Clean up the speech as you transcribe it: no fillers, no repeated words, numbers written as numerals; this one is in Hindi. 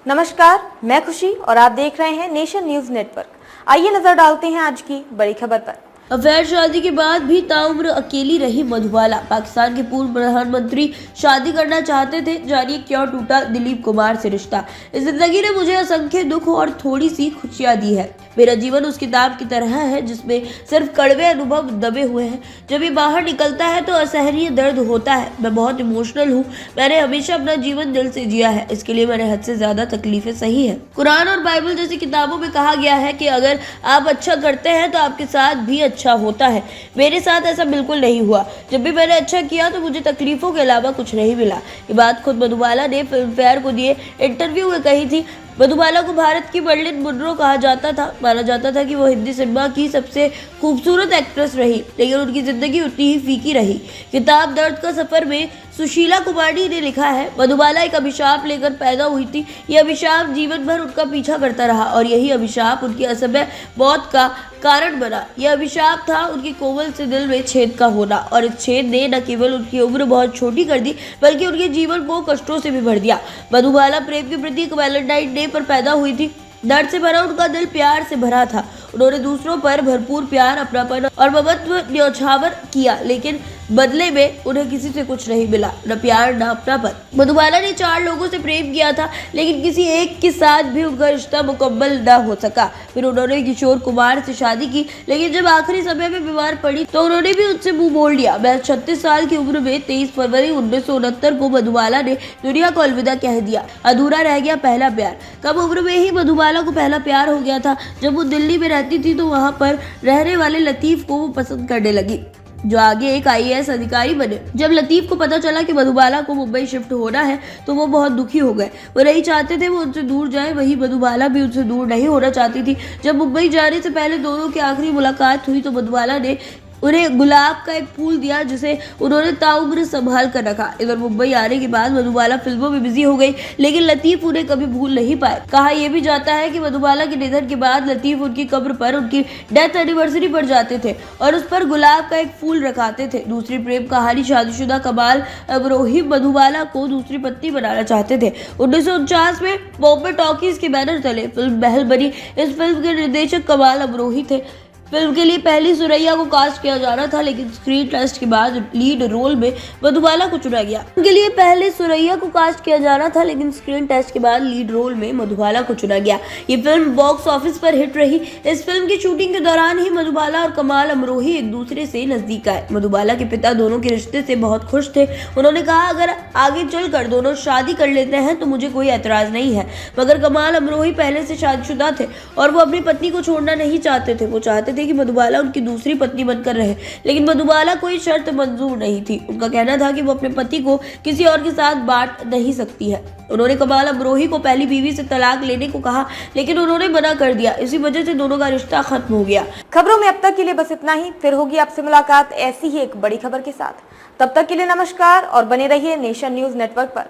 नमस्कार, मैं खुशी और आप देख रहे हैं नेशन न्यूज नेटवर्क। आइए नजर डालते हैं आज की बड़ी खबर पर। अफेयर शादी के बाद भी ताउम्र अकेली रही मधुबाला। पाकिस्तान के पूर्व प्रधानमंत्री शादी करना चाहते थे, जानिए क्यों टूटा दिलीप कुमार से रिश्ता। इस जिंदगी ने मुझे असंख्य दुख और थोड़ी सी खुशियां दी है। मेरा जीवन उस किताब की तरह है जिसमें सिर्फ कड़वे अनुभव दबे हुए हैं। जब ये बाहर निकलता है तो असहनीय दर्द होता है। मैं बहुत इमोशनल हूँ। मैंने हमेशा अपना जीवन दिल से जिया है, इसके लिए मैंने हद से ज्यादा तकलीफें सही है। कुरान और बाइबल जैसी किताबों में कहा गया है कि अगर आप अच्छा करते हैं तो आपके साथ भी अच्छा होता है। मेरे साथ ऐसा बिल्कुल नहीं हुआ। जब भी मैंने अच्छा किया तो मुझे तकलीफों के अलावा कुछ नहीं मिला। ये बात खुद मधुबाला ने फिल्म फेयर को दिए इंटरव्यू में कही थी। मधुबाला को भारत की मर्लिन मुनरो कहा जाता था। माना जाता था कि वो हिंदी सिनेमा की सबसे खूबसूरत एक्ट्रेस रही, लेकिन उनकी जिंदगी उतनी ही फीकी रही। किताब दर्द का सफर में सुशीला कुमारी ने लिखा है, मधुबाला एक अभिशाप लेकर पैदा हुई थी। यह अभिशाप जीवन भर उनका पीछा करता रहा और यही अभिशाप उनकी असमय मौत का कारण बना। यह अभिशाप था उनके कोमल से दिल में छेद का होना, और इस छेद ने न केवल उनकी उम्र बहुत छोटी कर दी बल्कि उनके जीवन को कष्टों से भी भर दिया। मधुबाला प्रेम के प्रति एक वैलेंटाइन डे पर पैदा हुई थी। दर्द से भरा उनका दिल प्यार से भरा था। उन्होंने दूसरों पर भरपूर प्यार, अपनापन और ममत्व न्यौछावर किया, लेकिन बदले में उन्हें किसी से कुछ नहीं मिला, न प्यार न अपनापन। मधुबाला ने 4 लोगों से प्रेम किया था, लेकिन किसी एक के साथ भी उनका रिश्ता मुकम्मल न हो सका। फिर उन्होंने किशोर कुमार से शादी की, लेकिन जब आखिरी समय में बीमार पड़ी तो उन्होंने भी उससे मुंह मोड़ लिया। महज 36 साल की उम्र में 23 फरवरी 1969 को मधुबाला ने दुनिया को अलविदा कह दिया। अधूरा रह गया पहला प्यार। कम उम्र में ही मधुबाला को पहला प्यार हो गया था। जब वो दिल्ली में रहती थी तो वहाँ पर रहने वाले लतीफ को वो पसंद करने लगी, जो आगे एक IAS अधिकारी बने। जब लतीफ को पता चला कि मधुबाला को मुंबई शिफ्ट होना है तो वो बहुत दुखी हो गए। वो नहीं चाहते थे वो उनसे दूर जाए, वही मधुबाला भी उनसे दूर नहीं होना चाहती थी। जब मुंबई जाने से पहले दोनों की आखिरी मुलाकात हुई तो मधुबाला ने उन्हें गुलाब का एक फूल दिया, जिसे उन्होंने ताउम्र संभाल कर रखा। इधर मुंबई आने के बाद मधुबाला फिल्मों में बिजी हो गई, लेकिन लतीफ उन्हें कभी भूल नहीं पाए। कहा यह भी जाता है कि मधुबाला के निधन के बाद लतीफ उनकी कब्र पर उनकी डेथ एनिवर्सरी पर जाते थे और उस पर गुलाब का एक फूल रखाते थे। दूसरी प्रेम कहानी शादीशुदा कमाल अमरोही मधुबाला को दूसरी पत्नी बनाना चाहते थे। 1949 में बॉम्बे टॉकीज के बैनर तले फिल्म महल बनी। इस फिल्म के निर्देशक कमाल अमरोही थे। फिल्म के लिए पहली सुरैया को कास्ट किया जाना था, लेकिन स्क्रीन टेस्ट के बाद लीड रोल में मधुबाला को चुना गया। उनके लिए पहले सुरैया को कास्ट किया जाना था, लेकिन स्क्रीन टेस्ट के बाद लीड रोल में मधुबाला को चुना गया। ये फिल्म बॉक्स ऑफिस पर हिट रही। इस फिल्म की शूटिंग के दौरान ही मधुबाला और कमाल अमरोही एक दूसरे से नजदीक आए। मधुबाला के पिता दोनों के रिश्ते से बहुत खुश थे। उन्होंने कहा अगर आगे चलकर दोनों शादी कर लेते हैं तो मुझे कोई ऐतराज नहीं है। मगर कमाल अमरोही पहले से शादीशुदा थे और वो अपनी पत्नी को छोड़ना नहीं चाहते थे। वो चाहते थे कि मधुबाला उनकी दूसरी पत्नी बनकर रहे, लेकिन मधुबाला कोई शर्त मंजूर नहीं थी। उनका कहना था कि वो अपने पति को किसी और के साथ बांट नहीं सकती है। उन्होंने कमाल अमरोही को पहली बीवी से तलाक लेने को कहा, लेकिन उन्होंने मना कर दिया। इसी वजह से दोनों का रिश्ता खत्म हो गया। खबरों में अब तक के लिए बस इतना ही। फिर होगी आपसे मुलाकात ऐसी ही एक बड़ी खबर के साथ। तब तक के लिए नमस्कार और बने रहिए नेशन न्यूज नेटवर्क पर।